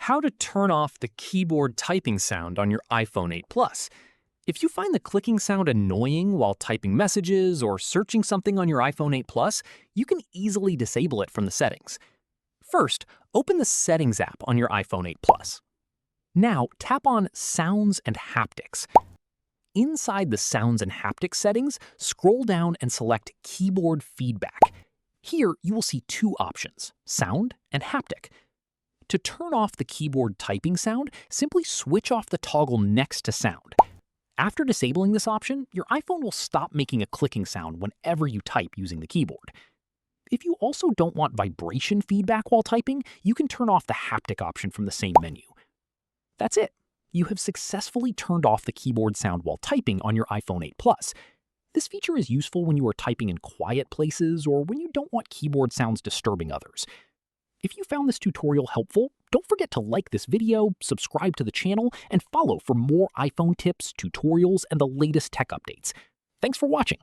How to turn off the keyboard typing sound on your iPhone 8 Plus. If you find the clicking sound annoying while typing messages or searching something on your iPhone 8 Plus, you can easily disable it from the settings. First, open the Settings app on your iPhone 8 Plus. Now, tap on Sounds and Haptics. Inside the Sounds and Haptics settings, scroll down and select Keyboard Feedback. Here, you will see two options, Sound and Haptic. To turn off the keyboard typing sound, simply switch off the toggle next to Sound. After disabling this option, your iPhone will stop making a clicking sound whenever you type using the keyboard. If you also don't want vibration feedback while typing, you can turn off the haptic option from the same menu. That's it. You have successfully turned off the keyboard sound while typing on your iPhone 8 Plus. This feature is useful when you are typing in quiet places or when you don't want keyboard sounds disturbing others. If you found this tutorial helpful, don't forget to like this video, subscribe to the channel, and follow for more iPhone tips, tutorials, and the latest tech updates. Thanks for watching.